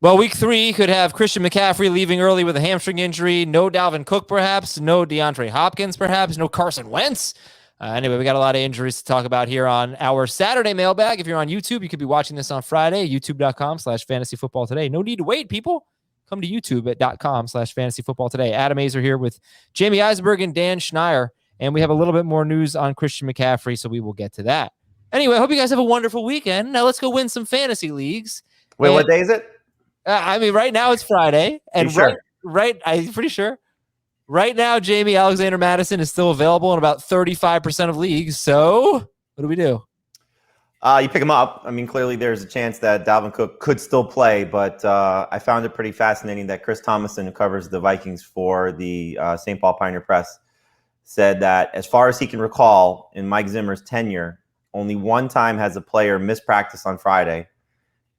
Well, week 3 could have Christian McCaffrey leaving early with a hamstring injury. No Dalvin Cook, perhaps. No DeAndre Hopkins, perhaps. No Carson Wentz. Anyway, we got a lot of injuries to talk about here on our Saturday mailbag. If you're on YouTube, you could be watching this on Friday, youtube.com/fantasyfootballtoday. No need to wait, people. Come to youtube.com/fantasyfootballtoday. Adam Azer here with Jamie Eisenberg and Dan Schneier. And we have a little bit more news on Christian McCaffrey, so we will get to that. Anyway, I hope you guys have a wonderful weekend. Now let's go win some fantasy leagues. Wait, what day is it? Right now it's Friday. And sure? right, I'm pretty sure. Right now, Jamie, Alexander Madison is still available in about 35% of leagues. So what do we do? You pick him up. I mean, clearly there's a chance that Dalvin Cook could still play, but I found it pretty fascinating that Chris Thomason, who covers the Vikings for the St. Paul Pioneer Press, said that as far as he can recall in Mike Zimmer's tenure, only one time has a player missed practice on Friday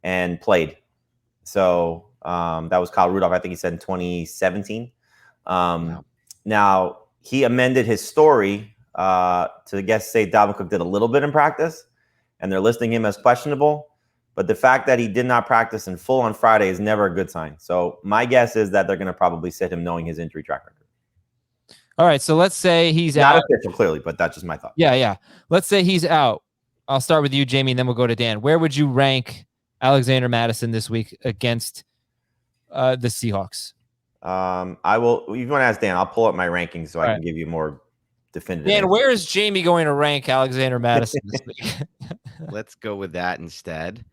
and played. So that was Kyle Rudolph, I think he said in 2017. Wow. Now, he amended his story to say Dalvin Cook did a little bit in practice, and they're listing him as questionable. But the fact that he did not practice in full on Friday is never a good sign. So my guess is that they're going to probably sit him knowing his injury track record. All right, so let's say he's not out. Official, clearly, but that's just my thought. Yeah. Let's say he's out. I'll start with you, Jamie, and then we'll go to Dan. Where would you rank Alexander Madison this week against the Seahawks? I will. If you want to ask Dan, I'll pull up my rankings so I can give you more definitive. Dan, where is Jamie going to rank Alexander Madison this week? Let's go with that instead.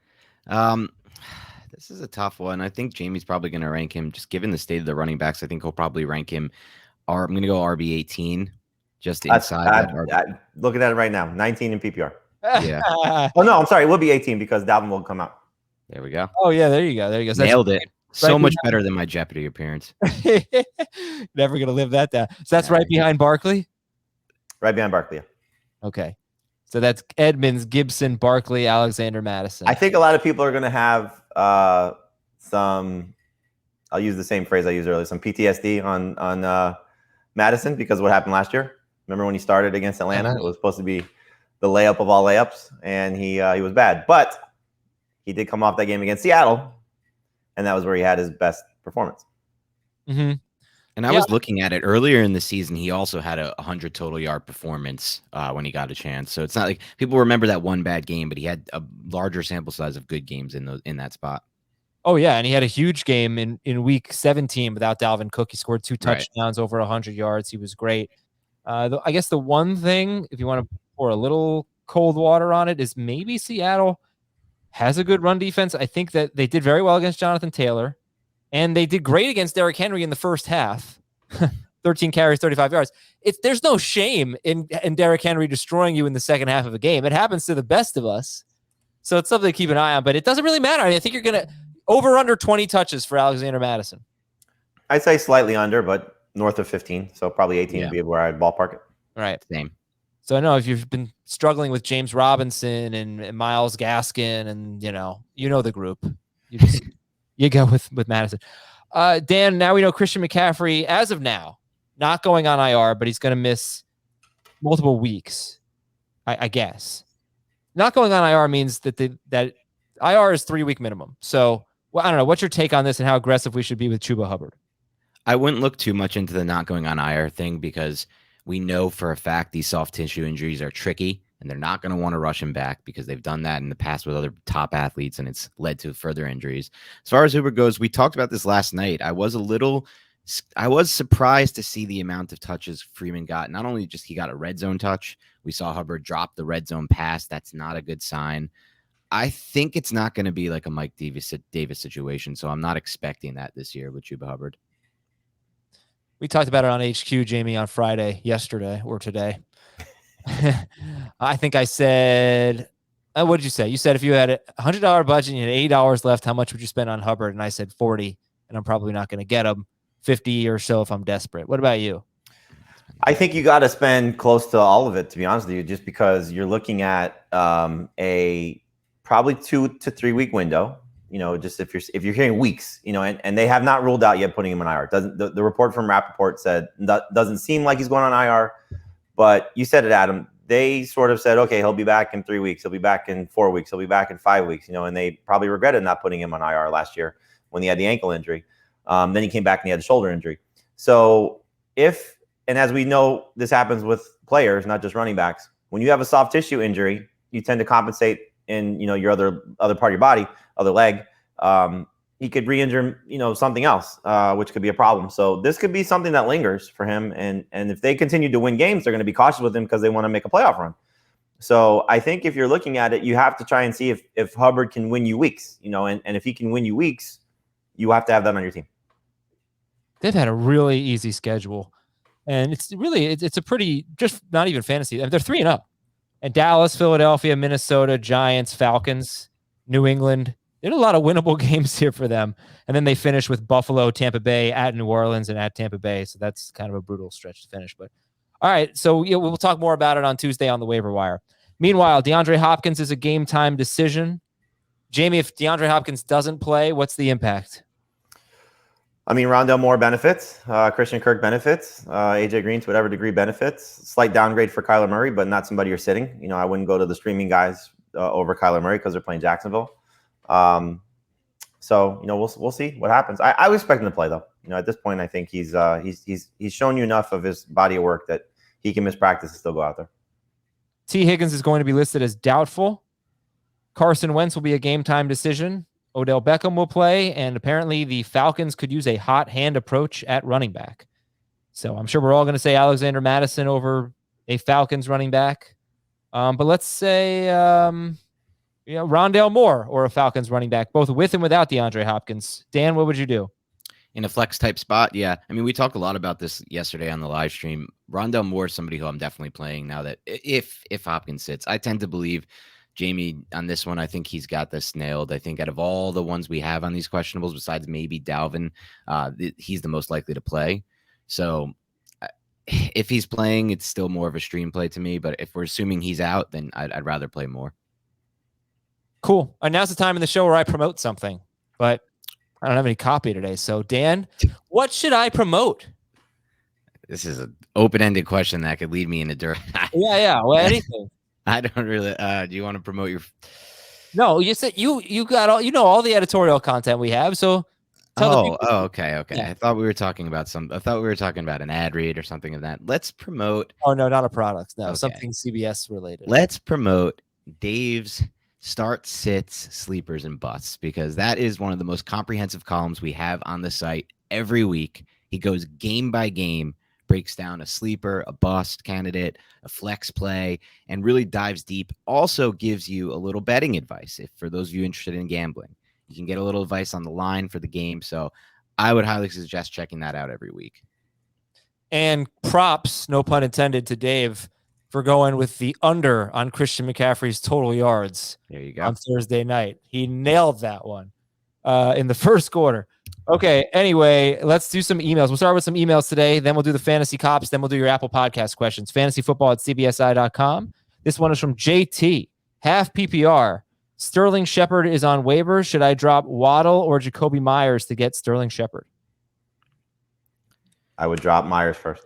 This is a tough one. I think Jamie's probably going to rank him, just given the state of the running backs. I think he'll probably rank him. I'm going to go RB18, just inside. Looking at it right now, 19 in PPR. Yeah. Oh no, I'm sorry. It will be 18 because Dalvin will come out. There we go. Oh yeah, there you go. So nailed it. So much better than my Jeopardy appearance. Never going to live that down. So that's right behind Barkley? Right behind Barkley, yeah. Okay. So that's Edmonds, Gibson, Barkley, Alexander Madison. I think a lot of people are going to have some, I'll use the same phrase I used earlier, some PTSD on Madison because of what happened last year. Remember when he started against Atlanta? It was supposed to be the layup of all layups, and he was bad. But he did come off that game against Seattle, and that was where he had his best performance. Mm-hmm. And I was looking at it earlier in the season. He also had a 100 total yard performance when he got a chance. So it's not like people remember that one bad game, but he had a larger sample size of good games in that spot. Oh yeah, and he had a huge game in week 17 without Dalvin Cook. He scored 2 touchdowns, over 100 yards. He was great. I guess the one thing, if you want to pour a little cold water on it, is maybe Seattle has a good run defense. I think that they did very well against Jonathan Taylor, and they did great against Derrick Henry in the first half. 13 carries, 35 yards. There's no shame in Derrick Henry destroying you in the second half of a game. It happens to the best of us. So it's something to keep an eye on, but it doesn't really matter. I think you're going to over 20 touches for Alexander Madison. I'd say slightly under, but north of 15. So probably 18 would be where I'd ballpark it. All right. Same. So I know if you've been struggling with James Robinson and Myles Gaskin and you know the group, you go with Madison. Dan, now we know Christian McCaffrey, as of now, not going on IR, but he's going to miss multiple weeks, I guess. Not going on IR means that that IR is 3-week minimum. So I don't know. What's your take on this and how aggressive we should be with Chuba Hubbard? I wouldn't look too much into the not going on IR thing because we know for a fact these soft tissue injuries are tricky and they're not going to want to rush him back because they've done that in the past with other top athletes and it's led to further injuries. As far as Hubbard goes, we talked about this last night. I was surprised to see the amount of touches Freeman got. Not only just he got a red zone touch, we saw Hubbard drop the red zone pass. That's not a good sign. I think it's not going to be like a Mike Davis situation, so I'm not expecting that this year with Chuba Hubbard. We talked about it on HQ, Jamie, on yesterday or today. I think I said, what did you say? You said if you had a $100 budget and you had $80 left, how much would you spend on Hubbard? And I said 40, and I'm probably not going to get him. 50 or so if I'm desperate. What about you? I think you got to spend close to all of it, to be honest with you, just because you're looking at a probably 2 to 3 week window. Just if you're hearing weeks, and they have not ruled out yet putting him on IR. The report from Rappaport said that doesn't seem like he's going on IR, but you said it, Adam. they sort of said, okay, he'll be back in 3 weeks. He'll be back in 4 weeks. He'll be back in 5 weeks, and they probably regretted not putting him on IR last year when he had the ankle injury. Then he came back and he had the shoulder injury. So and as we know, this happens with players, not just running backs. When you have a soft tissue injury, you tend to compensate in, your other part of your body, other leg. He could re-injure, something else, which could be a problem. So this could be something that lingers for him. And if they continue to win games, they're going to be cautious with him because they want to make a playoff run. So I think if you're looking at it, you have to try and see if Hubbard can win you weeks, and if he can win you weeks, you have to have that on your team. They've had a really easy schedule. And it's a pretty, just not even fantasy. They're 3-0. And Dallas, Philadelphia, Minnesota, Giants, Falcons, New England. There's a lot of winnable games here for them. And then they finish with Buffalo, Tampa Bay, at New Orleans, and at Tampa Bay. So that's kind of a brutal stretch to finish. But all right, so we'll talk more about it on Tuesday on the waiver wire. Meanwhile, DeAndre Hopkins is a game-time decision. Jamie, if DeAndre Hopkins doesn't play, what's the impact? I mean, Rondale Moore benefits, Christian Kirk benefits, AJ Green to whatever degree benefits. Slight downgrade for Kyler Murray, but not somebody you're sitting. I wouldn't go to the streaming guys over Kyler Murray because they're playing Jacksonville. So we'll see what happens. I would expect him to play though. At this point, I think he's shown you enough of his body of work that he can miss practice and still go out there. T. Higgins is going to be listed as doubtful. Carson Wentz will be a game time decision. Odell Beckham will play, and apparently the Falcons could use a hot hand approach at running back. So I'm sure we're all going to say Alexander Mattison over a Falcons running back. But let's say Rondale Moore or a Falcons running back, both with and without DeAndre Hopkins. Dan, what would you do? In a flex type spot, yeah. I mean, we talked a lot about this yesterday on the live stream. Rondale Moore is somebody who I'm definitely playing now that if Hopkins sits. I tend to believe Jamie on this one. I think he's got this nailed. I think out of all the ones we have on these questionables, besides maybe Dalvin, he's the most likely to play. So if he's playing, it's still more of a stream play to me. But if we're assuming he's out, then I'd rather play Moore. Cool. And now's the time in the show where I promote something, but I don't have any copy today. So Dan, what should I promote? This is an open-ended question that could lead me in a direction. Yeah. Well, anything. I don't really. Do you want to promote your? No, you said you got all the editorial content we have. So okay. Yeah. I thought we were talking about an ad read or something of that. Let's promote. Oh no, not a product. No, Okay. Something CBS related. Let's promote Dave's start, sits, sleepers, and busts, because that is one of the most comprehensive columns we have on the site every week. He goes game by game, breaks down a sleeper, a bust candidate, a flex play, and really dives deep. Also gives you a little betting advice. If for those of you interested in gambling, you can get a little advice on the line for the game. So I would highly suggest checking that out every week. And props, no pun intended, to Dave for going with the under on Christian McCaffrey's total yards. There you go. On Thursday night. He nailed that one in the first quarter. Okay, anyway, let's do some emails. We'll start with some emails today. Then we'll do the fantasy cops. Then we'll do your Apple Podcast questions. Fantasyfootball@cbsi.com. This one is from JT. Half PPR. Sterling Shepard is on waivers. Should I drop Waddle or Jacoby Myers to get Sterling Shepard? I would drop Myers first.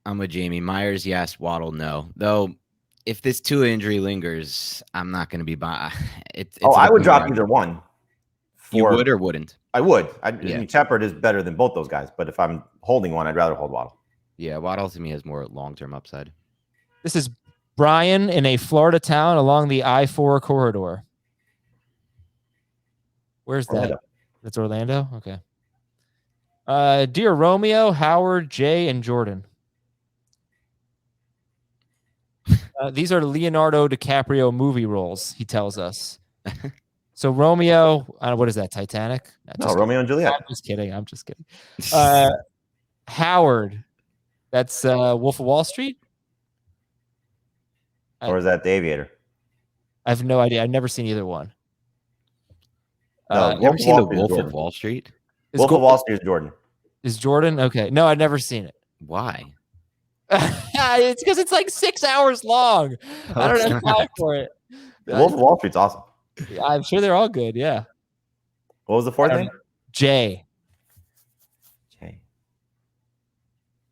I'm with Jamie. Myers, yes. Waddle, no. Though, if this Tua injury lingers, I'm not going to be buying. I would drop either one. You would or wouldn't? I would. I mean, Shepard is better than both those guys, but if I'm holding one, I'd rather hold Waddle. Yeah, Waddle to me has more long-term upside. This is Brian in a Florida town along the I-4 corridor. Where's Orlando. that? That's Orlando? Okay. Dear Romeo, Howard, Jay, and Jordan. These are Leonardo DiCaprio movie roles, he tells us. So Romeo, what is that, Titanic? No, Romeo and Juliet. I'm just kidding. Howard, that's Wolf of Wall Street? Or is that The Aviator? I have no idea. I've never seen either one. No, you ever seen The Wolf of Wall Street? Wolf of Wall Street is Jordan. Is Jordan? Okay. No, I've never seen it. Why? It's because it's like 6 hours long. I don't have time for it. Wolf of Wall Street's awesome. I'm sure they're all good. Yeah. What was the fourth name? Jay. Jay.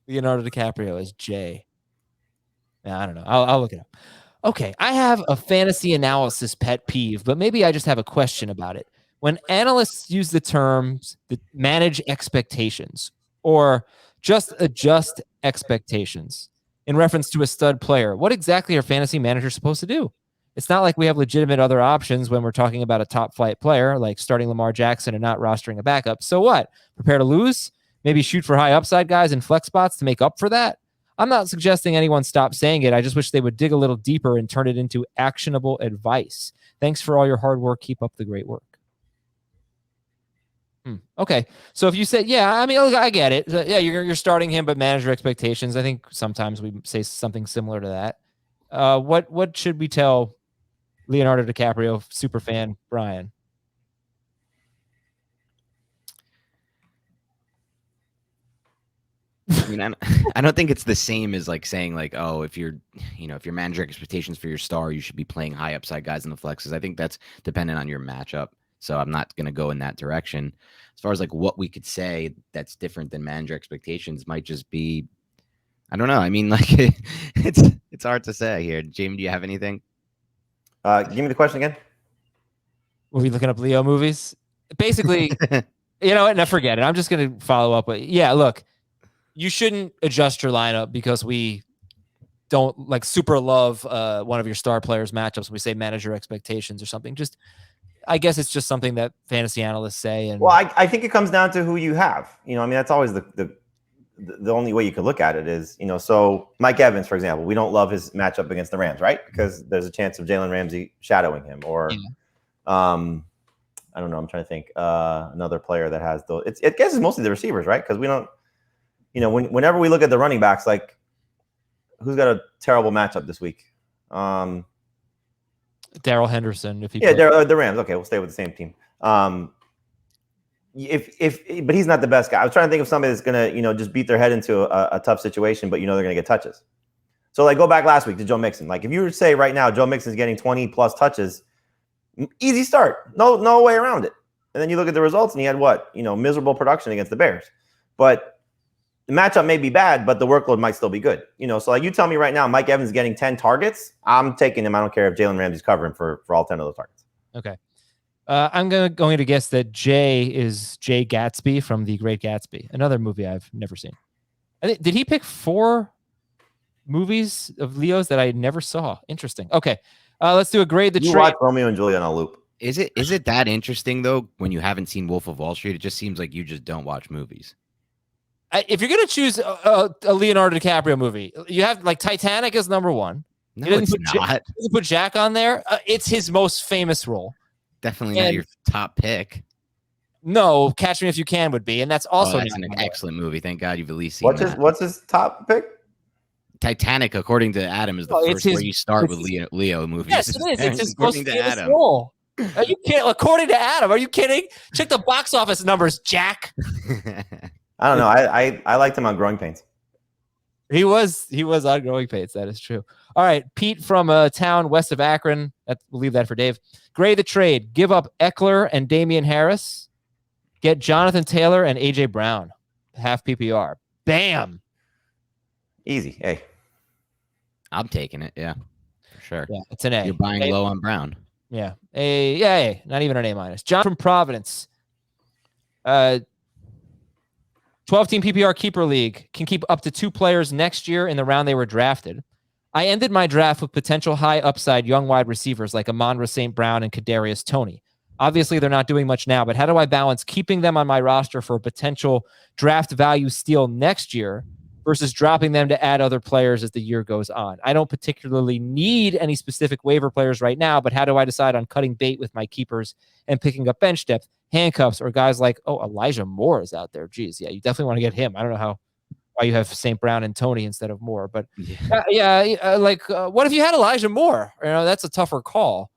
Leonardo DiCaprio is Jay. I don't know. I'll look it up. Okay, I have a fantasy analysis pet peeve, but maybe I just have a question about it. When analysts use the terms that manage expectations or just adjust expectations in reference to a stud player, what exactly are fantasy managers supposed to do? It's not like we have legitimate other options when we're talking about a top flight player, like starting Lamar Jackson and not rostering a backup. So what? Prepare to lose? Maybe shoot for high upside guys in flex spots to make up for that? I'm not suggesting anyone stop saying it. I just wish they would dig a little deeper and turn it into actionable advice. Thanks for all your hard work. Keep up the great work. Okay. So if you said, yeah, I mean, I get it. Yeah, you're starting him, but manage your expectations. I think sometimes we say something similar to that. What should we tell Leonardo DiCaprio super fan Brian? I mean, I don't think it's the same as like saying like, oh, if you're managing expectations for your star, you should be playing high upside guys in the flexes. I think that's dependent on your matchup. So I'm not going to go in that direction. As far as like what we could say that's different than manager expectations might just be, I don't know. I mean, like it's hard to say here. Jamie, do you have anything? Give me the question again. Were we looking up Leo movies? Basically, you know what? No, forget it. I'm just going to follow up. Yeah, look, you shouldn't adjust your lineup because we don't like super love one of your star players matchups. We say manage your expectations or something. Just, I guess it's just something that fantasy analysts say. And well, I think it comes down to who you have. I mean, that's always the only way you could look at it is, so Mike Evans, for example, we don't love his matchup against the Rams, right? Because there's a chance of Jalen Ramsey shadowing him, or I don't know. I'm trying to think another player that has those. I guess it's mostly the receivers, right? Because we don't, whenever we look at the running backs, like who's got a terrible matchup this week? Darrell Henderson, if he the Rams. Okay, we'll stay with the same team. But he's not the best guy. I was trying to think of somebody that's gonna, just beat their head into a tough situation, but they're gonna get touches. So like go back last week to Joe Mixon. Like if you were to say right now Joe Mixon's getting 20 plus touches, easy start, no way around it. And then you look at the results, and he had what? Miserable production against the Bears. But the matchup may be bad, but the workload might still be good. So like you tell me right now, Mike Evans is getting 10 targets. I'm taking him. I don't care if Jalen Ramsey's covering for all 10 of those targets. Okay. I'm going to guess that Jay is Jay Gatsby from The Great Gatsby, another movie I've never seen. Did he pick 4 movies of Leo's that I never saw? Interesting. Okay. Let's do a grade the trade. You watch Romeo and Juliet on a loop. Is it that interesting though? When you haven't seen Wolf of Wall Street, it just seems like you just don't watch movies. If you're going to choose a Leonardo DiCaprio movie, you have like Titanic is number 1. No, it's not. He doesn't put Jack on there. It's his most famous role. Definitely not your top pick. No, Catch Me If You Can would be, and that's also that's an excellent movie. Thank God you've at least seen that. What's his top pick? Titanic, according to Adam, is the first where you start with Leo movies. Yes, it is. It's his most famous role. Are you kidding? According to Adam, are you kidding? Check the box office numbers, Jack. I don't know. I liked him on Growing Pains. He was on Growing Pains. That is true. All right, Pete from a town west of Akron. We'll leave that for Dave. Grade the trade. Give up Eckler and Damian Harris. Get Jonathan Taylor and AJ Brown. Half PPR. Bam. Easy. Hey, I'm taking it. Yeah, for sure. Yeah, it's an A. You're buying low on Brown. Yeah. A. Not even an A-. John from Providence. 12-team PPR keeper league can keep up to 2 players next year in the round they were drafted. I ended my draft with potential high upside young wide receivers like Amon-Ra St. Brown and Kadarius Toney. Obviously, they're not doing much now, but how do I balance keeping them on my roster for a potential draft value steal next year versus dropping them to add other players as the year goes on? I don't particularly need any specific waiver players right now, but how do I decide on cutting bait with my keepers and picking up bench depth, handcuffs, or guys like, Elijah Moore is out there. Geez, yeah, you definitely want to get him. I don't know why you have St. Brown and Toney instead of Moore, but what if you had Elijah Moore? That's a tougher call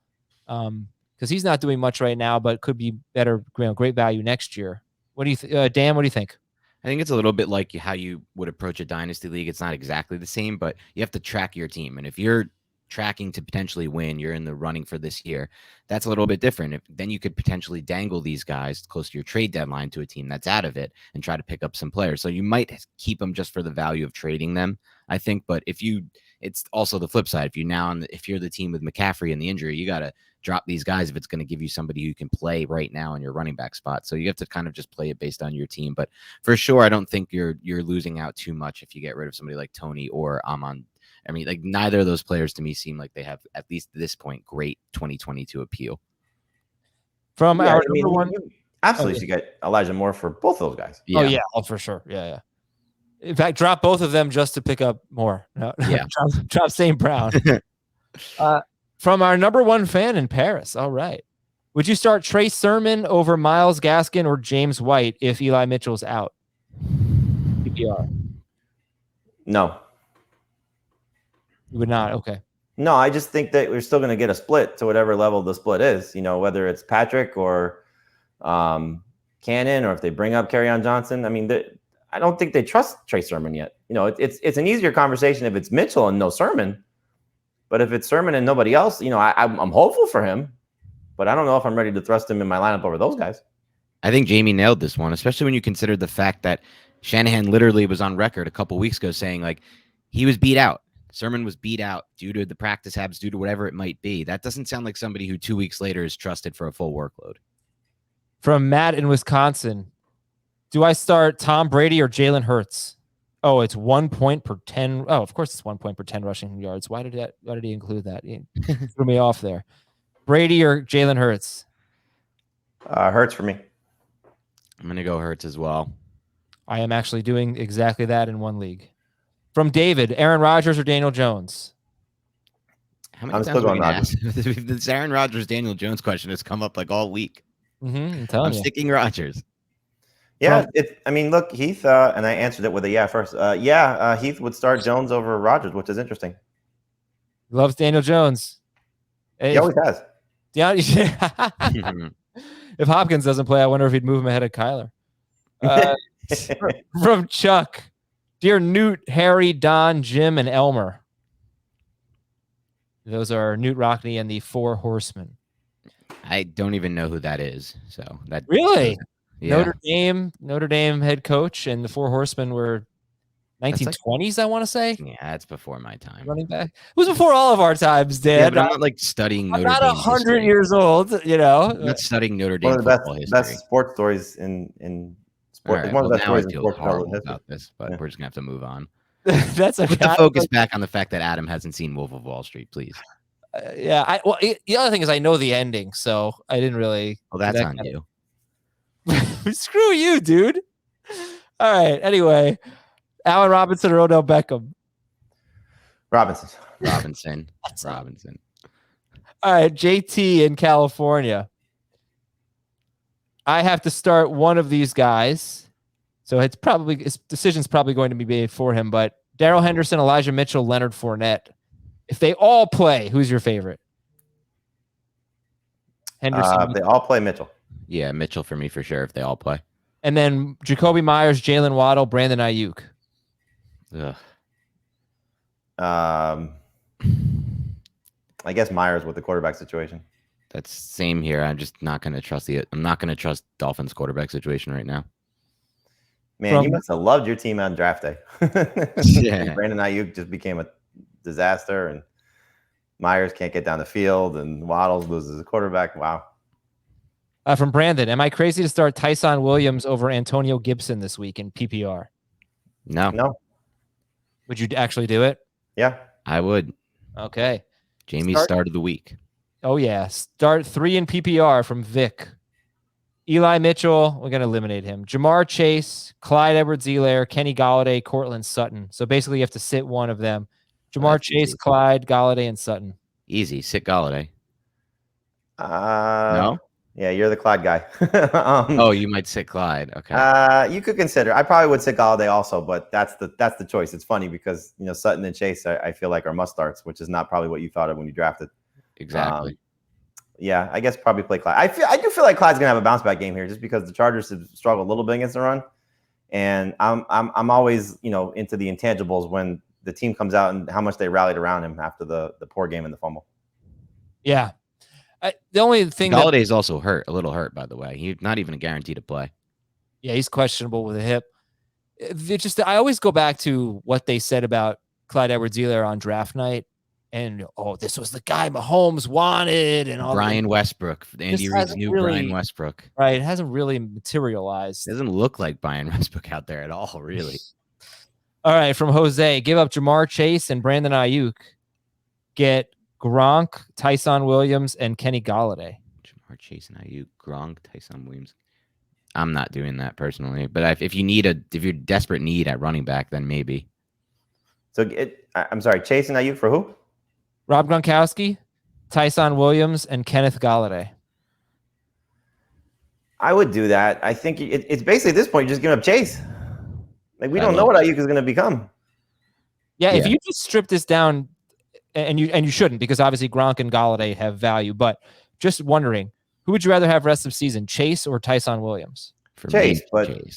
because he's not doing much right now, but could be better, great value next year. What do you Dan, what do you think? I think it's a little bit like how you would approach a dynasty league. It's not exactly the same, but you have to track your team. And if you're tracking to potentially win, you're in the running for this year, that's a little bit different. Then you could potentially dangle these guys close to your trade deadline to a team that's out of it and try to pick up some players. So you might keep them just for the value of trading them, I think. But if it's also the flip side. If you're the team with McCaffrey and the injury, you got to drop these guys if it's going to give you somebody who can play right now in your running back spot. So you have to kind of just play it based on your team. But for sure, I don't think you're losing out too much if you get rid of somebody like Tony or Amon. I mean, like neither of those players to me seem like they have, at least at this point, great 2022 appeal. From our number one, absolutely, you get Elijah Moore for both those guys. Yeah. Oh yeah, for sure. Yeah. In fact, drop both of them just to pick up more. No, yeah, drop St. Brown. From our number one fan in Paris. All right. Would you start Trey Sermon over Myles Gaskin or James White if Eli Mitchell's out? PPR. No. You would not. Okay. No, I just think that we're still going to get a split to whatever level the split is. Whether it's Patrick or Cannon, or if they bring up Kerryon Johnson. I mean, I don't think they trust Trey Sermon yet. It's an easier conversation if it's Mitchell and no Sermon. But if it's Sermon and nobody else, I'm hopeful for him. But I don't know if I'm ready to thrust him in my lineup over those guys. I think Jamie nailed this one, especially when you consider the fact that Shanahan literally was on record a couple weeks ago saying, like, he was beat out. Sermon was beat out due to the practice habits, due to whatever it might be. That doesn't sound like somebody who 2 weeks later is trusted for a full workload. From Matt in Wisconsin, do I start Tom Brady or Jalen Hurts? Oh, it's 1 point per 10. Oh, of course it's 1 point per 10 rushing yards. Why did he include that? He threw me off there. Brady or Jalen Hurts? Hurts for me. I'm going to go Hurts as well. I am actually doing exactly that in one league. From David, Aaron Rodgers or Daniel Jones? How many times are we going to ask? This Aaron Rodgers, Daniel Jones question has come up like all week. I'm sticking Rodgers. Yeah, look, Heath, and I answered it with a yeah first. Heath would start Jones over Rodgers, which is interesting. Loves Daniel Jones. He always has. Yeah. If Hopkins doesn't play, I wonder if he'd move him ahead of Kyler. From Chuck, dear Newt, Harry, Don, Jim, and Elmer. Those are Newt Rockney and the Four Horsemen. I don't even know who that is. So that really. Yeah. Notre Dame head coach, and the Four Horsemen were 1920s, I want to say. Yeah, that's before my time. Running back. It was before all of our times, Dad. Yeah, but I'm not like studying Notre Dame. I'm not 100 years old, I'm not studying Notre Dame. One of the best sports stories in sport. Right, one of the best stories in sports about this, but we're just gonna have to move on. That's okay. Put the focus back on the fact that Adam hasn't seen Wolf of Wall Street, please. The other thing is I know the ending, so I didn't really. Well, that's on you. Screw you, dude. All right. Anyway, Allen Robinson or Odell Beckham? Robinson. All right. JT in California. I have to start one of these guys. So his decision's probably going to be made for him, but Darrell Henderson, Elijah Mitchell, Leonard Fournette. If they all play, who's your favorite? Henderson. They all play Mitchell. Yeah, Mitchell for me for sure if they all play. And then Jacoby Myers, Jalen Waddle, Brandon Ayuk. Ugh. I guess Myers with the quarterback situation. That's same here. I'm just not going to trust I'm not going to trust Dolphins quarterback situation right now. Man, you must have loved your team on draft day. Yeah. Brandon Ayuk just became a disaster, and Myers can't get down the field, and Waddles loses a quarterback. Wow. From Brandon, am I crazy to start Tyson Williams over Antonio Gibson this week in PPR? No. Would you actually do it? Yeah, I would. Okay. Jamie's start of the week. Oh, yeah. Start 3 in PPR from Vic. Eli Mitchell, we're going to eliminate him. Jamar Chase, Clyde Edwards-Helaire, Kenny Galladay, Cortland Sutton. So basically you have to sit one of them. Jamar Chase, easy. Clyde, Galladay, and Sutton. Easy. Sit Galladay. No? Yeah, you're the Clyde guy. You might sit Clyde. Okay. You could consider. I probably would sit Galladay also, but that's the choice. It's funny because Sutton and Chase I feel like are must starts, which is not probably what you thought of when you drafted. Exactly. Yeah, I guess probably play Clyde. I do feel like Clyde's gonna have a bounce back game here, just because the Chargers have struggled a little bit against the run, and I'm always into the intangibles when the team comes out and how much they rallied around him after the poor game and the fumble. Yeah. The only thing Galladay's also hurt, a little hurt, by the way. He's not even a guarantee to play. Yeah, he's questionable with a hip. I always go back to what they said about Clyde Edwards-Helaire on draft night, and this was the guy Mahomes wanted, and all Brian Westbrook, Andy Reid's new Brian Westbrook. Right, it hasn't really materialized. It doesn't look like Brian Westbrook out there at all, really. All right, from Jose, give up Jamar Chase and Brandon Ayuk. Get Gronk, Tyson Williams, and Kenny Golladay. Jamar Chase and Ayuk, Gronk, Tyson Williams. I'm not doing that personally, but if you're desperate need at running back, then maybe. So I'm sorry, Chase and Ayuk for who? Rob Gronkowski, Tyson Williams, and Kenneth Golladay. I would do that. I think it's basically at this point you're just giving up Chase. Like we don't know what Ayuk is going to become. Yeah, if you just strip this down, and you shouldn't, because obviously Gronk and Golladay have value, but just wondering, who would you rather have rest of season, Chase or Tyson Williams? For Chase, me,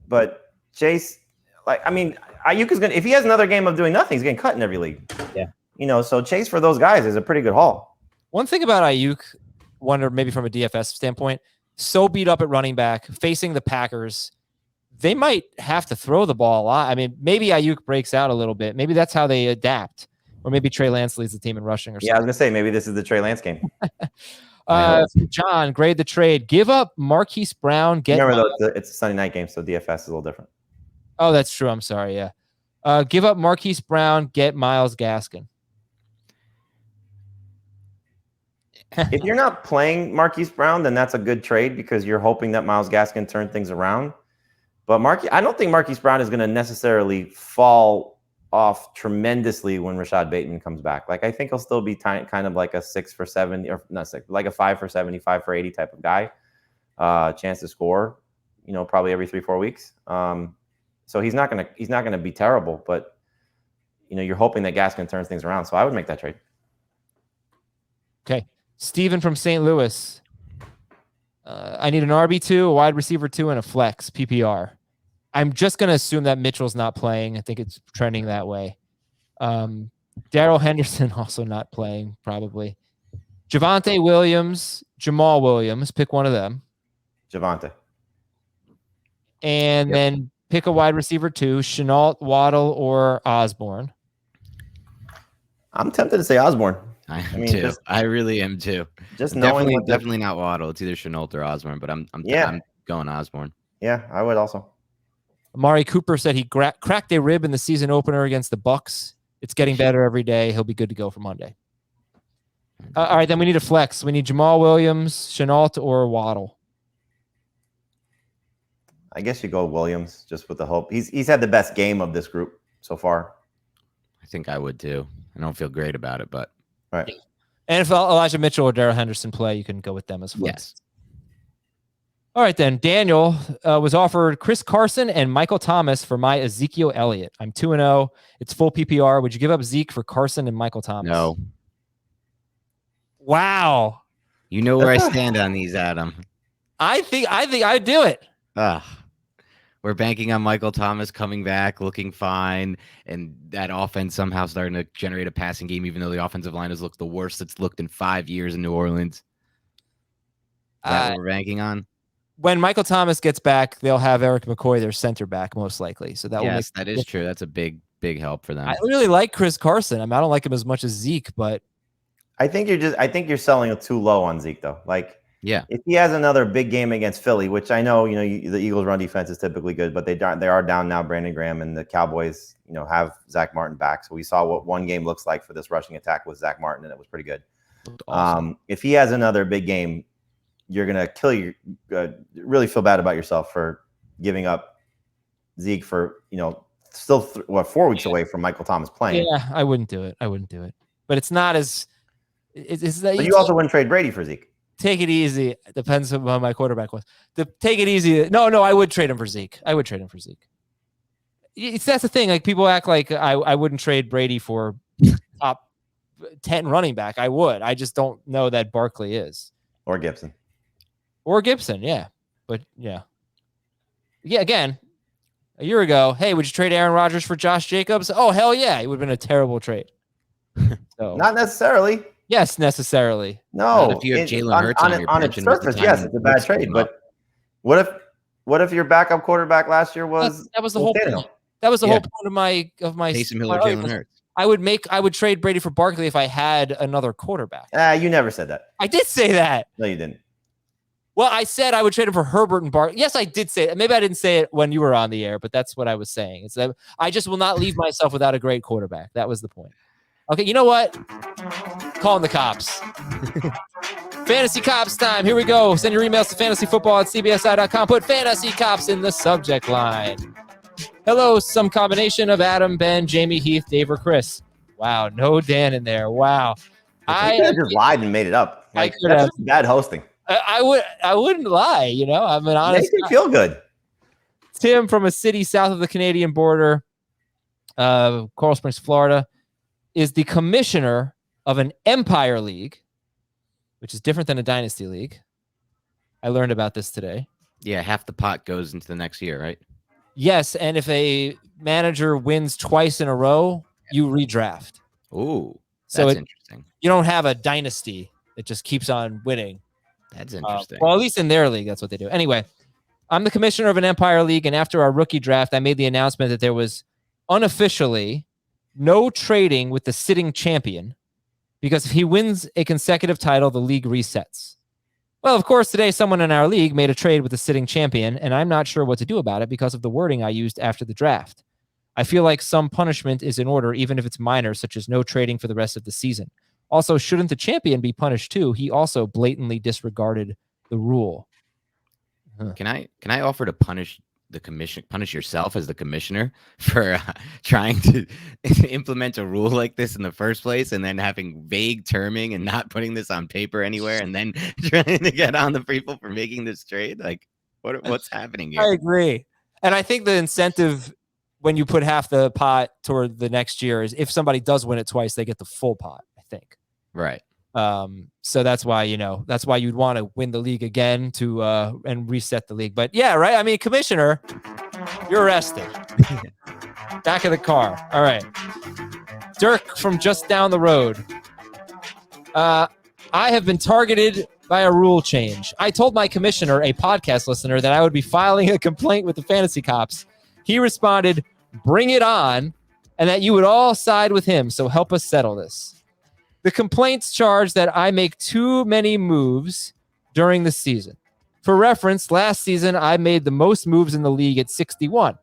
but Chase, Ayuk is going to, if he has another game of doing nothing, he's getting cut in every league. Yeah. So Chase for those guys is a pretty good haul. One thing about Ayuk, wonder maybe from a DFS standpoint, so beat up at running back, facing the Packers, they might have to throw the ball a lot. I mean, maybe Ayuk breaks out a little bit. Maybe that's how they adapt. Or maybe Trey Lance leads the team in rushing or something. Yeah, I was going to say, maybe this is the Trey Lance game. John, grade the trade. Give up Marquise Brown. Remember, though, it's a Sunday night game, so DFS is a little different. Oh, that's true. I'm sorry. Yeah. Give up Marquise Brown. Get Myles Gaskin. If you're not playing Marquise Brown, then that's a good trade because you're hoping that Myles Gaskin turn things around. But I don't think Marquise Brown is going to necessarily fall off tremendously when Rashad Bateman comes back. Like I think he'll still be kind of like a 6 for 70, or not 6, like a 5 for 70, 5 for 80 type of guy. Chance to score, probably every 3-4 weeks. So he's not gonna be terrible, but you're hoping that Gaskin turns things around. So I would make that trade. Okay, Steven from St. Louis. I need an RB2, a wide receiver 2, and a flex PPR. I'm just going to assume that Mitchell's not playing. I think it's trending that way. Darrell Henderson also not playing, probably. Javonte Williams, Jamal Williams. Pick one of them. Javonte. And then pick a wide receiver 2, Shenault, Waddle, or Osborne. I'm tempted to say Osborne. I am too. I really am too. Just knowing definitely not Waddle. It's either Shenault or Osborne, but I'm going Osborne. Yeah, I would also. Amari Cooper said he cracked a rib in the season opener against the Bucks. It's getting better every day. He'll be good to go for Monday. All right, then we need a flex. We need Jamal Williams, Shenault, or Waddle. I guess you go Williams just with the hope. He's had the best game of this group so far. I think I would too. I don't feel great about it, but right. And if Elijah Mitchell or Darrell Henderson play, you can go with them as flex. Yes. All right, then. Daniel was offered Chris Carson and Michael Thomas for my Ezekiel Elliott. I'm 2-0. It's full PPR. Would you give up Zeke for Carson and Michael Thomas? No. Wow. You know where I stand on these, Adam. I think I'd do it. We're banking on Michael Thomas coming back, looking fine, and that offense somehow starting to generate a passing game, even though the offensive line has looked the worst it's looked in 5 years in New Orleans. Is that what we're banking on? When Michael Thomas gets back, they'll have Eric McCoy, their center back, most likely. So that that is true. That's a big help for them. I really like Chris Carson. I mean, I don't like him as much as Zeke, but I think you're selling it too low on Zeke, though. Like, if he has another big game against Philly, which I know, the Eagles' run defense is typically good, but they are down now. Brandon Graham and the Cowboys, have Zach Martin back. So we saw what one game looks like for this rushing attack with Zach Martin, and it was pretty good. Awesome. If he has another big game, you're gonna really feel bad about yourself for giving up Zeke for still 4 weeks away from Michael Thomas playing. Yeah, I wouldn't do it. But it's not as. But you also wouldn't trade Brady for Zeke. Take it easy. It depends on who my quarterback was. Take it easy. No, I would trade him for Zeke. That's the thing. Like people act like I wouldn't trade Brady for top 10 running back. I would. I just don't know that Barkley is. Or Gibson. Yeah. But yeah. Yeah, again, a year ago, hey, would you trade Aaron Rodgers for Josh Jacobs? Oh, hell yeah. It would have been a terrible trade. So, not necessarily. Yes, necessarily. No. If you have Jalen Hurts on its surface, yes, it's a bad trade. But what if your backup quarterback last year was that was the whole point. That was the whole point of my Taysom Hill or Jalen Hurts. I would trade Brady for Barkley if I had another quarterback. You never said that. I did say that. No, you didn't. Well, I said I would trade him for Herbert and Barkley. Yes, I did say it. Maybe I didn't say it when you were on the air, but that's what I was saying. It's that I just will not leave myself without a great quarterback. That was the point. Okay, you know what? Calling the cops. Fantasy Cops time. Here we go. Send your emails to fantasyfootball@cbsi.com. Put Fantasy Cops in the subject line. Hello, some combination of Adam, Ben, Jamie, Heath, Dave, or Chris. Wow, no Dan in there. Wow. I just lied and made it up. Like, that's just bad hosting. I wouldn't lie, you know. I'm an honest. Makes me feel good. Tim from a city south of the Canadian border, Coral Springs, Florida, is the commissioner of an Empire League, which is different than a Dynasty League. I learned about this today. Yeah, half the pot goes into the next year, right? Yes, and if a manager wins twice in a row, you redraft. Ooh, so that's interesting. You don't have a dynasty that just keeps on winning. That's interesting. Well, at least in their league, that's what they do. Anyway, I'm the commissioner of an Empire League, and after our rookie draft, I made the announcement that there was unofficially no trading with the sitting champion because if he wins a consecutive title, the league resets. Well, of course, today someone in our league made a trade with the sitting champion, and I'm not sure what to do about it because of the wording I used after the draft. I feel like some punishment is in order, even if it's minor, such as no trading for the rest of the season. Also, shouldn't the champion be punished too? He also blatantly disregarded the rule. Can I offer to punish yourself as the commissioner for trying to implement a rule like this in the first place and then having vague terming and not putting this on paper anywhere and then trying to get on the people for making this trade? Like, what's happening here? I agree. And I think the incentive when you put half the pot toward the next year is if somebody does win it twice, they get the full pot, I think. Right. So that's why, you'd want to win the league again to and reset the league. But yeah, right. I mean, commissioner, you're arrested. Back of the car. All right. Dirk from just down the road. I have been targeted by a rule change. I told my commissioner, a podcast listener, that I would be filing a complaint with the Fantasy Cops. He responded, "Bring it on," and that you would all side with him. So help us settle this. The complaints charge that I make too many moves during the season. For reference, last season, I made the most moves in the league at 61.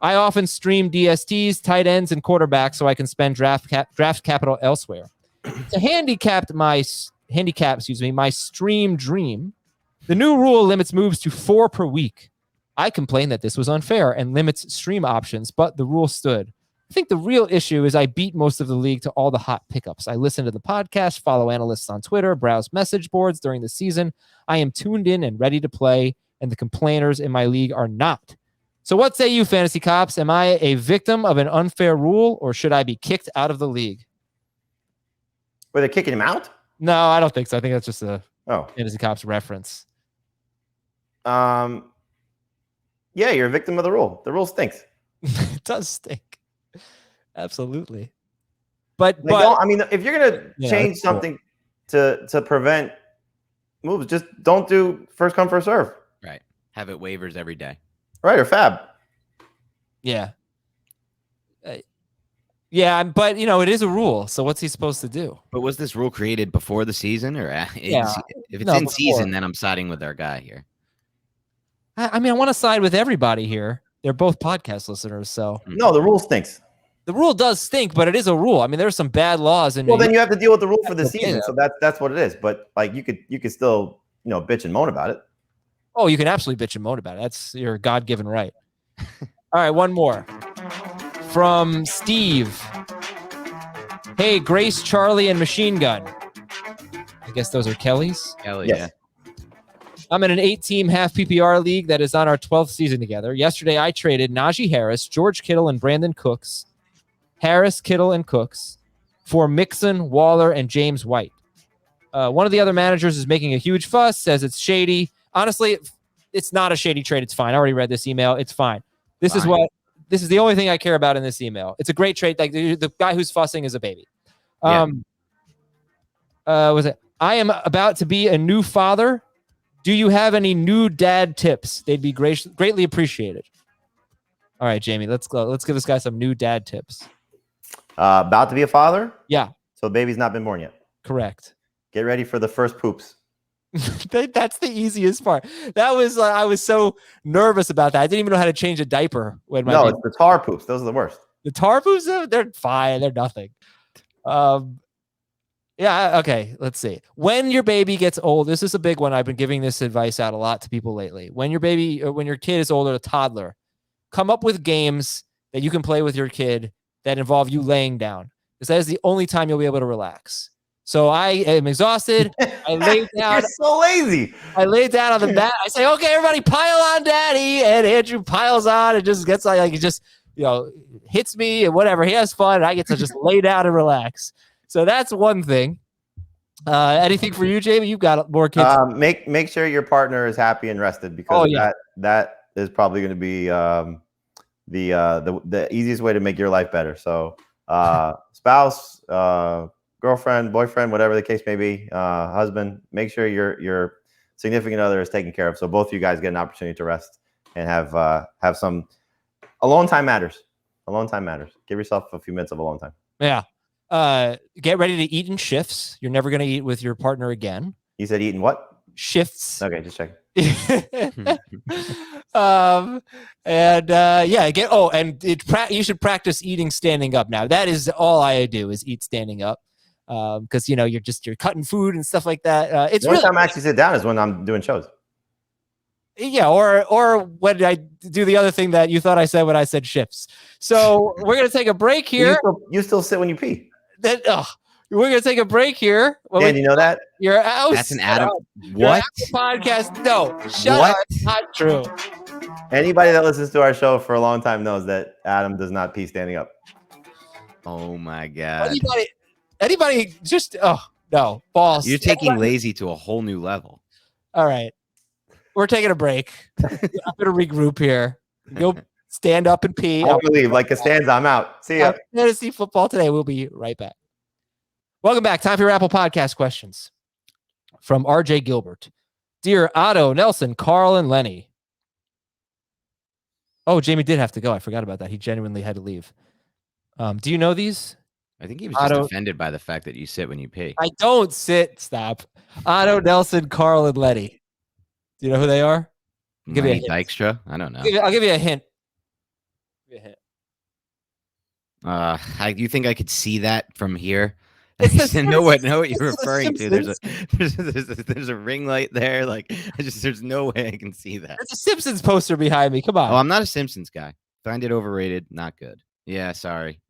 I often stream DSTs, tight ends, and quarterbacks so I can spend draft capital elsewhere. To handicap my stream dream, the new rule limits moves to 4 per week. I complained that this was unfair and limits stream options, but the rule stood. I think the real issue is I beat most of the league to all the hot pickups. I listen to the podcast, follow analysts on Twitter, browse message boards during the season. I am tuned in and ready to play, and the complainers in my league are not. So what say you, Fantasy Cops? Am I a victim of an unfair rule, or should I be kicked out of the league? Were they kicking him out? No, I don't think so. I think that's just a Fantasy Cops reference. Yeah, you're a victim of the rule. The rule stinks. It does stink. Absolutely. But I mean, if you're gonna change something to prevent moves, just don't do first come first serve. Right. Have it waivers every day. Right, or fab. Yeah. Yeah, but it is a rule. So what's he supposed to do? But was this rule created before the season, or if it's in season, then I'm siding with our guy here. I mean, I want to side with everybody here. They're both podcast listeners, so no, the rule stinks. The rule does stink, but it is a rule. I mean, there's some bad laws, and then you have to deal with the rule for the season. So that's what it is. But like, you could still bitch and moan about it. Oh, you can absolutely bitch and moan about it. That's your God-given right. All right, one more from Steve. Hey, Grace, Charlie, and Machine Gun. I guess those are Kelly's. Kelly, yes. Yeah. I'm in an 8-team half PPR league that is on our 12th season together. Yesterday, I traded Najee Harris, George Kittle, and Brandon Cooks. Harris, Kittle, and Cooks for Mixon, Waller, and James White. One of the other managers is making a huge fuss, says it's shady. Honestly, it's not a shady trade. It's fine. I already read this email. It's fine. This is the only thing I care about in this email. It's a great trade. Like the guy who's fussing is a baby. I am about to be a new father. Do you have any new dad tips? They'd be greatly appreciated. All right, Jamie, let's go. Let's give this guy some new dad tips. About to be a father? Yeah. So baby's not been born yet. Correct. Get ready for the first poops. That's the easiest part. That was I was so nervous about that. I didn't even know how to change a diaper when my it's the tar poops. Those are the worst. The tar poops, they're fine. They're nothing. Yeah. Okay. Let's see. When your baby gets old, this is a big one. I've been giving this advice out a lot to people lately. When your baby, or when your kid is older, a toddler, come up with games that you can play with your kid that involve you laying down, because that is the only time you'll be able to relax. So I am exhausted. I lay down. You're so lazy. I lay down on the mat. I say, okay, everybody pile on daddy. And Andrew piles on and just gets like it just, hits me and whatever. He has fun. And I get to just lay down and relax. So that's one thing. Anything for you, Jamie? You've got more kids. Make sure your partner is happy and rested, because that is probably going to be the easiest way to make your life better. So spouse, girlfriend, boyfriend, whatever the case may be, husband, make sure your significant other is taken care of, so both of you guys get an opportunity to rest and have some alone time matters. Alone time matters. Give yourself a few minutes of alone time. Yeah. Get ready to eat in shifts. You're never going to eat with your partner again. You said eating what? Shifts. Okay, just checking. You should practice eating standing up now. That is all I do is eat standing up. Because you're cutting food and stuff like that. It's the only time I actually sit down is when I'm doing shows. Yeah, or when I do the other thing that you thought I said when I said shifts. So we're gonna take a break here. You still sit when you pee. We're gonna take a break here. Dan, you know that? You're out. That's an Adam. What podcast? No, shut up. It's not true. Anybody that listens to our show for a long time knows that Adam does not pee standing up. Oh my god. Anybody just no balls. You're taking lazy to a whole new level. All right. We're taking a break. I'm gonna regroup here. Go stand up and pee. I'm gonna leave like Costanza. I'm out. See ya. Fantasy football today. We'll be right back. Welcome back. Time for your Apple Podcast questions from RJ Gilbert. Dear Otto, Nelson, Carl, and Lenny. Oh, Jamie did have to go. I forgot about that. He genuinely had to leave. Do you know these? I think he was just offended by the fact that you sit when you pee. I don't sit. Stop. Otto, Nelson, Carl, and Lenny. Do you know who they are? Give me a Dykstra? I don't know. I'll give you a hint. You think I could see that from here? I know what you're referring to. There's a ring light there. Like there's no way I can see that. There's a Simpsons poster behind me. Come on. Oh, I'm not a Simpsons guy. Find it overrated. Not good. Yeah, sorry.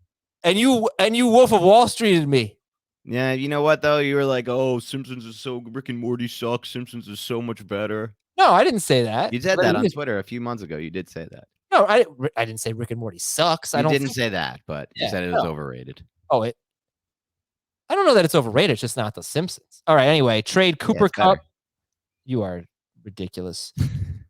And you Wolf of Wall Streeted me. Yeah, you know what though? You were like, "Oh, Simpsons is so Rick and Morty sucks. Simpsons is so much better." No, I didn't say that. You said that on Twitter a few months ago. You did say that. No, I didn't say Rick and Morty sucks. I didn't say that, but you said it was overrated. Oh, I don't know that it's overrated. It's just not The Simpsons. All right. Anyway, trade Cooper Kupp. You are ridiculous.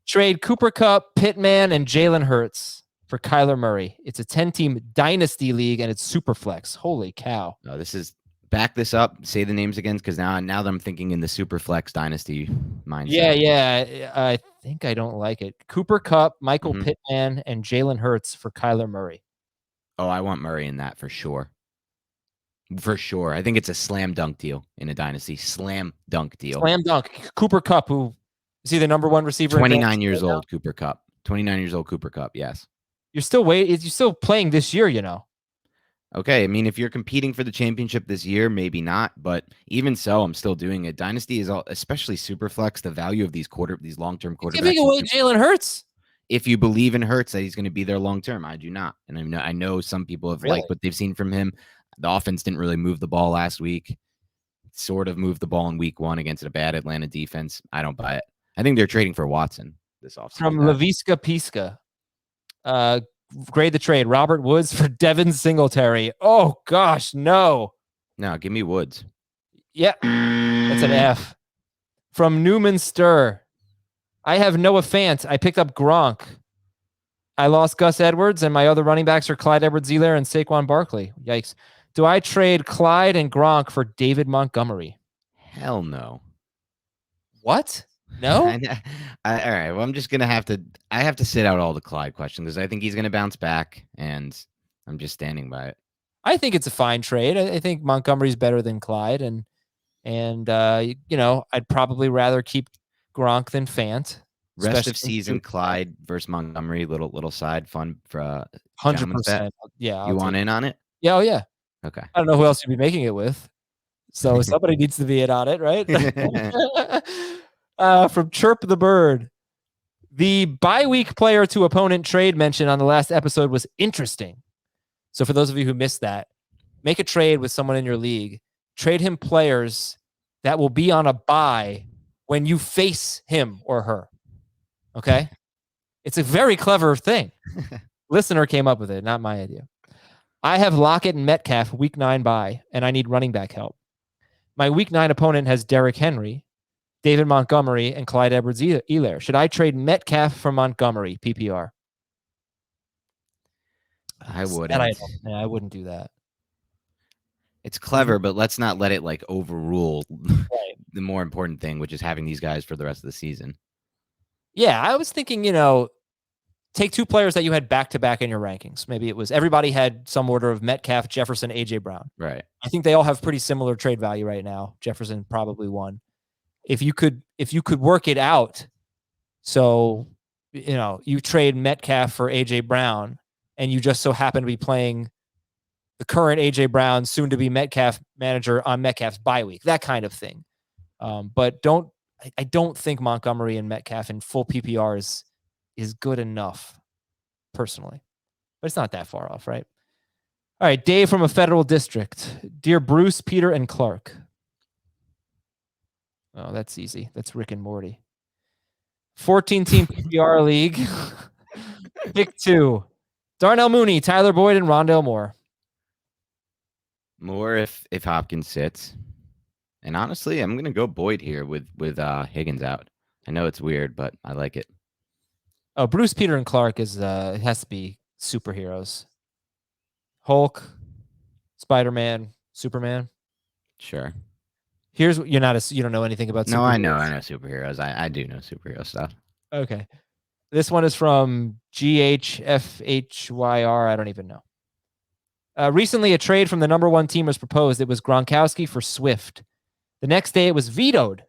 Trade Cooper Kupp, Pittman, and Jalen Hurts for Kyler Murray. It's a 10-team dynasty league, and it's super flex. Holy cow! No, this is. Back this up. Say the names again, because now that I'm thinking in the super flex dynasty mindset. Yeah. I think I don't like it. Cooper Kupp, Michael Pittman, and Jalen Hurts for Kyler Murray. Oh, I want Murray in that for sure. For sure. I think it's a slam dunk deal in a dynasty. Slam dunk deal. Slam dunk. Cooper Kupp, who is he the number one receiver? 29 years old, Cooper Kupp. 29 years old, Cooper Kupp. Yes. You're still playing this year, Okay, I mean, if you're competing for the championship this year, maybe not, but even so, I'm still doing it. Dynasty is especially super flex. The value of these long-term quarterbacks. Giving away Jalen Hurts. If you believe in Hurts that he's going to be there long-term, I do not. And I know some people have liked what they've seen from him. The offense didn't really move the ball last week. Sort of moved the ball in week 1 against a bad Atlanta defense. I don't buy it. I think they're trading for Watson this offseason. From Laviska Piska. Grade the trade. Robert Woods for Devin Singletary. Oh, gosh, no. No, give me Woods. Yeah, that's an F. From Newman Stir. I have Noah Fant. I picked up Gronk. I lost Gus Edwards, and my other running backs are Clyde Edwards-Helaire and Saquon Barkley. Yikes. Do I trade Clyde and Gronk for David Montgomery? Hell no. What? No? All right. Well, I'm just going to have to sit out all the Clyde questions because I think he's going to bounce back, and I'm just standing by it. I think it's a fine trade. I think Montgomery's better than Clyde, and I'd probably rather keep Gronk than Fant. Rest of season, Clyde versus Montgomery. Little side fun for 100%. Yeah, you want in on it? Yeah, oh yeah. Okay. I don't know who else you'd be making it with, so somebody needs to be in on it, right? From Chirp the Bird, the bye-week player to opponent trade mentioned on the last episode was interesting. So for those of you who missed that, make a trade with someone in your league. Trade him players that will be on a bye when you face him or her. Okay? It's a very clever thing. Listener came up with it, not my idea. I have Lockett and Metcalf week 9 bye, and I need running back help. My week 9 opponent has Derrick Henry, David Montgomery, and Clyde Edwards-Helaire. Should I trade Metcalf for Montgomery, PPR? I wouldn't. I wouldn't do that. It's clever, but let's not let it like overrule the more important thing, which is having these guys for the rest of the season. Yeah, I was thinking, take 2 players that you had back-to-back in your rankings. Maybe it was everybody had some order of Metcalf, Jefferson, A.J. Brown. Right. I think they all have pretty similar trade value right now. Jefferson probably won. If you could work it out, so, you trade Metcalf for A.J. Brown, and you just so happen to be playing the current A.J. Brown, soon-to-be Metcalf manager on Metcalf's bye week, that kind of thing. But I don't think Montgomery and Metcalf in full PPR is good enough, personally. But it's not that far off, right? All right, Dave from a federal district. Dear Bruce, Peter, and Clark. Oh, that's easy. That's Rick and Morty. 14-team PPR league. Pick 2. Darnell Mooney, Tyler Boyd, and Rondale Moore. Moore if Hopkins sits. And honestly, I'm going to go Boyd here with Higgins out. I know it's weird, but I like it. Oh, Bruce, Peter, and Clark it has to be superheroes. Hulk, Spider-Man, Superman. Sure. Here's what you don't know anything about. No, I know superheroes. I do know superhero stuff. Okay. This one is from GHFHYR. I don't even know. Recently, a trade from the number 1 team was proposed. It was Gronkowski for Swift. The next day, it was vetoed.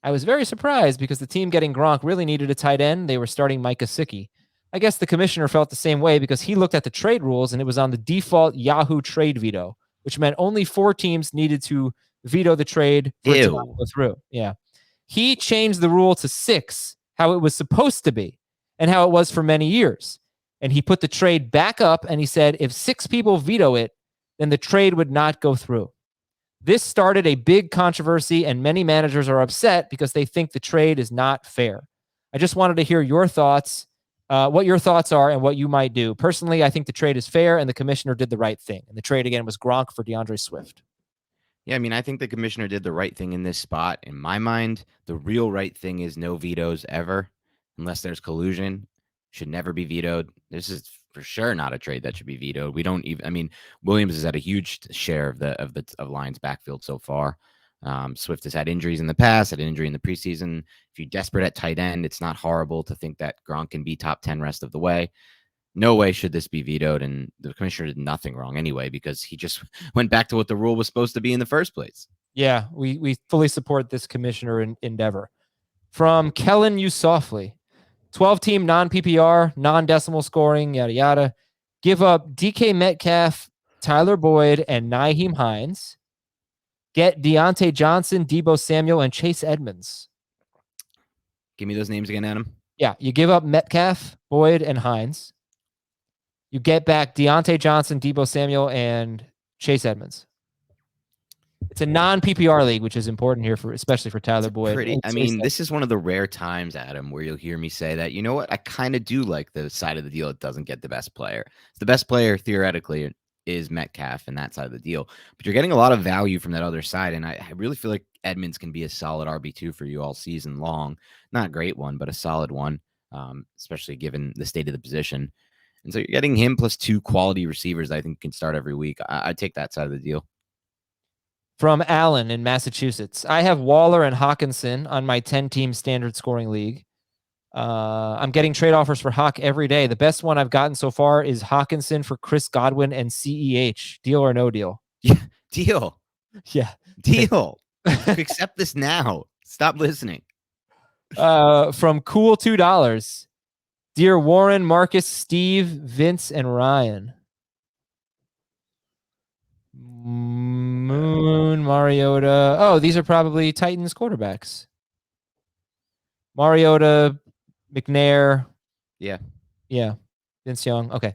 I was very surprised because the team getting Gronk really needed a tight end. They were starting Mike Gesicki. I guess the commissioner felt the same way because he looked at the trade rules and it was on the default Yahoo trade veto, which meant only 4 teams needed to veto the trade for it to go through. Yeah. He changed the rule to 6, how it was supposed to be and how it was for many years. And he put the trade back up and he said, if 6 people veto it, then the trade would not go through. This started a big controversy and many managers are upset because they think the trade is not fair. I just wanted to hear your thoughts, what your thoughts are and what you might do. Personally, I think the trade is fair and the commissioner did the right thing. And the trade again was Gronk for DeAndre Swift. Yeah, I mean, I think the commissioner did the right thing in this spot. In my mind, the real right thing is no vetoes ever, unless there's collusion. Should never be vetoed. This is for sure not a trade that should be vetoed. We don't even. I mean, Williams has had a huge share of Lions backfield so far. Swift has had injuries in the past, had an injury in the preseason. If you're desperate at tight end, it's not horrible to think that Gronk can be top 10 rest of the way. No way should this be vetoed, and the commissioner did nothing wrong anyway because he just went back to what the rule was supposed to be in the first place. Yeah, we fully support this commissioner endeavor. From Kellen Softly. 12-team non-PPR, non-decimal scoring, yada, yada. Give up DK Metcalf, Tyler Boyd, and Nyheim Hines. Get Deontay Johnson, Deebo Samuel, and Chase Edmonds. Give me those names again, Adam. Yeah, you give up Metcalf, Boyd, and Hines. You get back Deontay Johnson, Deebo Samuel, and Chase Edmonds. It's a non-PPR league, which is important here especially for Tyler Boyd. This is one of the rare times, Adam, where you'll hear me say that, you know what, I kind of do like the side of the deal that doesn't get the best player. The best player, theoretically, is Metcalf and that side of the deal. But you're getting a lot of value from that other side, and I really feel like Edmonds can be a solid RB2 for you all season long. Not a great one, but a solid one, especially given the state of the position. And so you're getting him plus 2 quality receivers that I think can start every week. I'd take that side of the deal. From Allen in Massachusetts. I have Waller and Hawkinson on my 10-team standard scoring league. I'm getting trade offers for Hawk every day. The best one I've gotten so far is Hawkinson for Chris Godwin and CEH. Deal or no deal? Yeah, deal. Yeah. Deal. Accept this now. Stop listening. From Cool $2. Dear Warren, Marcus, Steve, Vince, and Ryan. Moon, Mariota. Oh, these are probably Titans quarterbacks. Mariota, McNair. Yeah. Vince Young. Okay.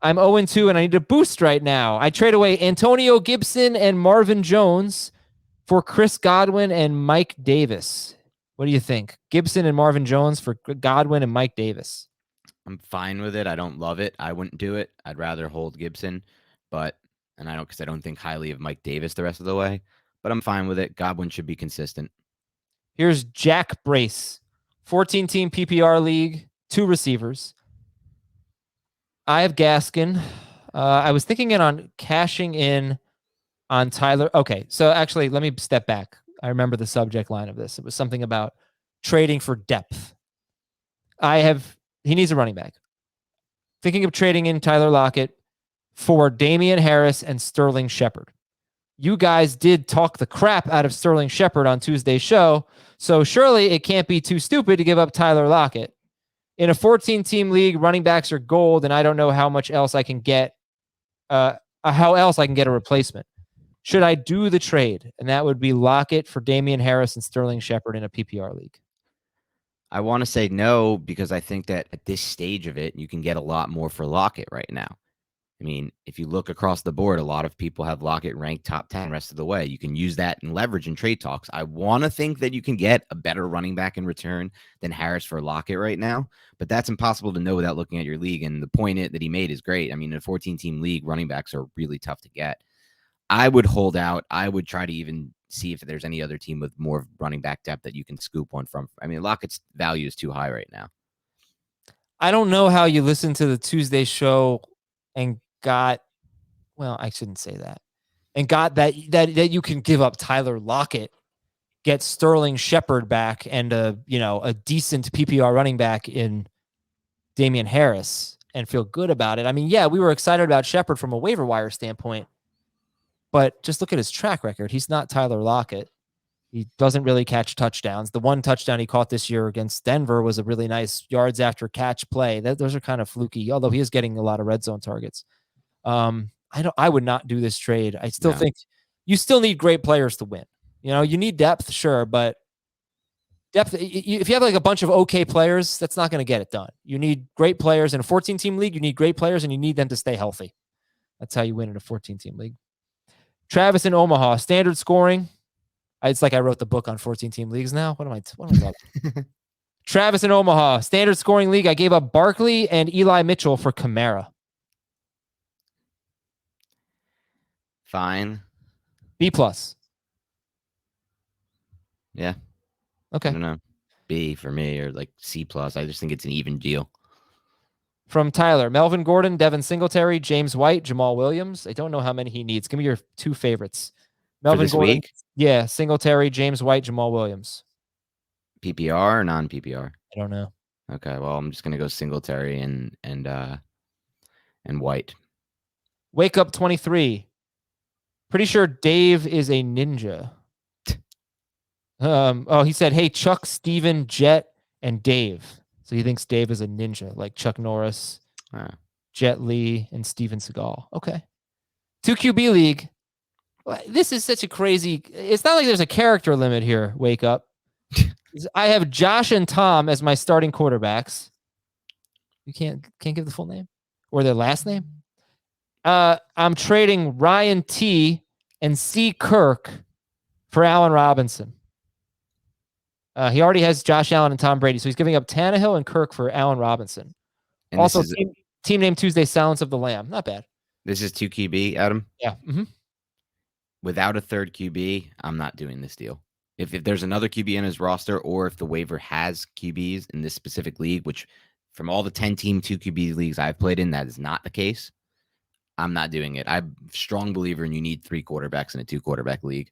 I'm 0-2 and I need a boost right now. I trade away Antonio Gibson and Marvin Jones for Chris Godwin and Mike Davis. What do you think? Gibson and Marvin Jones for Godwin and Mike Davis. I'm fine with it. I don't love it. I wouldn't do it. I'd rather hold Gibson, and I don't think highly of Mike Davis the rest of the way, but I'm fine with it. Godwin should be consistent. Here's Jack Brace, 14-team PPR league, 2 receivers. I have Gaskin. I was thinking on cashing in on Tyler. Okay, so actually, let me step back. I remember the subject line of this. It was something about trading for depth. He needs a running back. Thinking of trading in Tyler Lockett for Damian Harris and Sterling Shepard. You guys did talk the crap out of Sterling Shepard on Tuesday's show, so surely it can't be too stupid to give up Tyler Lockett. In a 14-team league, running backs are gold, and I don't know how else I can get a replacement. Should I do the trade? And that would be Lockett for Damian Harris and Sterling Shepard in a PPR league. I want to say no, because I think that at this stage of it, you can get a lot more for Lockett right now. I mean, if you look across the board, a lot of people have Lockett ranked top 10 rest of the way. You can use that and leverage in trade talks. I want to think that you can get a better running back in return than Harris for Lockett right now, but that's impossible to know without looking at your league. And the point that he made is great. I mean, in a 14-team league, running backs are really tough to get. I would hold out. I would try to even see if there's any other team with more running back depth that you can scoop one from. I mean, Lockett's value is too high right now. I don't know how you listened to the Tuesday show and I shouldn't say that. And got that you can give up Tyler Lockett, get Sterling Shepard back, and a decent PPR running back in Damian Harris and feel good about it. I mean, yeah, we were excited about Shepard from a waiver wire standpoint, but just look at his track record. He's not Tyler Lockett. He doesn't really catch touchdowns. The one touchdown he caught this year against Denver was a really nice yards after catch play. Those are kind of fluky, although he is getting a lot of red zone targets. I would not do this trade. I still think you still need great players to win. You need depth, sure, but depth, if you have like a bunch of okay players, that's not going to get it done. You need great players in a 14-team league. You need great players, and you need them to stay healthy. That's how you win in a 14-team league. Travis in Omaha, standard scoring. It's like I wrote the book on 14-team leagues now. What am I talking? Travis in Omaha, standard scoring league. I gave up Barkley and Eli Mitchell for Kamara. Fine. B+. Yeah. Okay. I don't know. B for me, or like C+. I just think it's an even deal. From Tyler, Melvin Gordon, Devin Singletary, James White, Jamal Williams. I don't know how many he needs. Give me your 2 favorites. Melvin Gordon. Week? Yeah, Singletary, James White, Jamal Williams. PPR or non-PPR? I don't know. Okay, well, I'm just gonna go Singletary and White. Wake up 23. Pretty sure Dave is a ninja. He said, hey, Chuck, Steven, Jet, and Dave. So he thinks Dave is a ninja, like Chuck Norris, Jet Li, and Steven Seagal. Okay. 2 QB league. This is such a crazy. It's not like there's a character limit here. Wake up. I have Josh and Tom as my starting quarterbacks. You can't give the full name or their last name. I'm trading Ryan T and C Kirk for Allen Robinson. He already has Josh Allen and Tom Brady, so he's giving up Tannehill and Kirk for Allen Robinson. And also, team name Tuesday, Silence of the Lamb. Not bad. This is 2 QB, Adam? Yeah. Mm-hmm. Without a third QB, I'm not doing this deal. If there's another QB in his roster, or if the waiver has QBs in this specific league, which from all the 10-team 2 QB leagues I've played in, that is not the case, I'm not doing it. I'm a strong believer in you need 3 quarterbacks in a 2-quarterback league.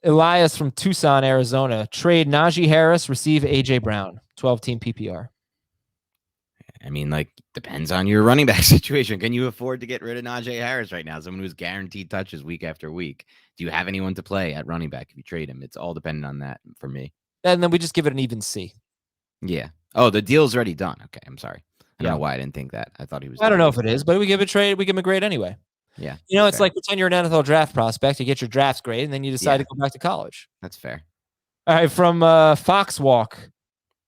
Elias from Tucson, Arizona. Trade Najee Harris, receive A.J. Brown. 12-team PPR. I mean, like, depends on your running back situation. Can you afford to get rid of Najee Harris right now? Someone who's guaranteed touches week after week. Do you have anyone to play at running back if you trade him? It's all dependent on that for me. And then we just give it an even C. Yeah. Oh, the deal's already done. Okay, I'm sorry. I don't Yeah. know why I didn't think that. I thought he was. I don't know if it is, but we give it we give him a grade anyway. Yeah. You know, it's fair. like pretend you're an NFL draft prospect. You get your draft's grade, and then you decide to go back to college. That's fair. All right, from Fox Walk.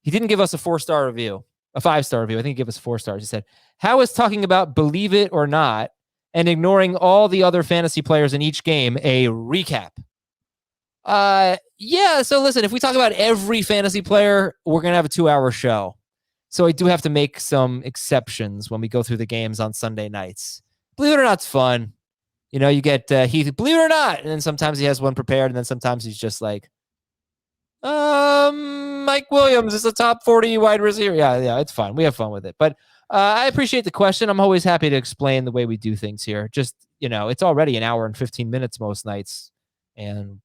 He didn't give us a 4-star review, a 5-star review. I think he gave us 4 stars. He said, how is talking about believe it or not and ignoring all the other fantasy players in each game a recap? Yeah, so listen, if we talk about every fantasy player, we're going to have a 2-hour show. So I do have to make some exceptions when we go through the games on Sunday nights. Believe it or not, it's fun. You know, you get Heath, believe it or not, and then sometimes he has one prepared, and then sometimes he's just like, Mike Williams is a top 40 wide receiver. Yeah, it's fun. We have fun with it. But I appreciate the question. I'm always happy to explain the way we do things here. Just, you know, it's already an hour and 15 minutes most nights, and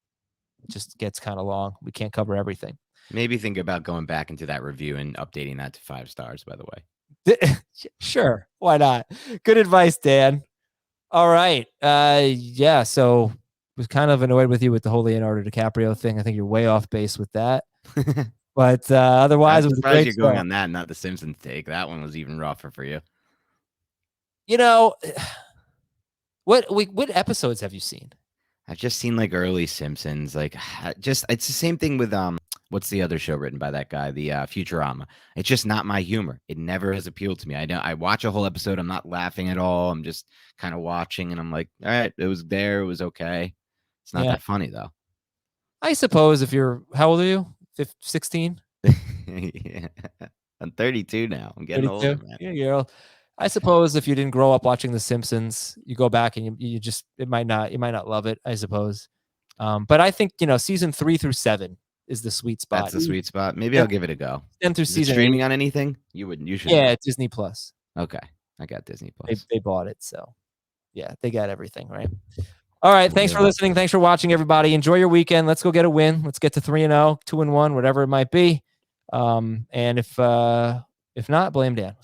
it just gets kind of long. We can't cover everything. Maybe think about going back into that review and updating that to 5 stars, by the way. Sure. Why not? Good advice, Dan. All right. Yeah, so was kind of annoyed with you with the whole Leonardo DiCaprio thing. I think you're way off base with that. But otherwise, I'm it was surprised you're going show. on that, not the Simpsons take. That one was even rougher for you. You know, what episodes have you seen? I've just seen like early Simpsons. Like, just it's the same thing with what's the other show written by that guy, the Futurama. It's just not my humor. It never has appealed to me. I watch a whole episode. I'm not laughing at all. I'm just kind of watching, and I'm like, all right, it was there. It was okay. It's not that funny though. I suppose if you're, how old are you? 16? Yeah. I'm 32 now. I'm getting 32? older, man. Yeah, girl. I suppose if you didn't grow up watching The Simpsons, you go back and you just you might not love it, I suppose. But I think, you know, season 3 through 7 is the sweet spot. That's the sweet spot. Maybe I'll give it a go. 10 through season streaming 8. on anything? You should. Yeah, Disney Plus. Okay. I got Disney Plus. They bought it, so yeah, they got everything, right? All right, thanks for listening. Thanks for watching, everybody. Enjoy your weekend. Let's go get a win. Let's get to 3-0, 2-1, whatever it might be. And if not, blame Dan.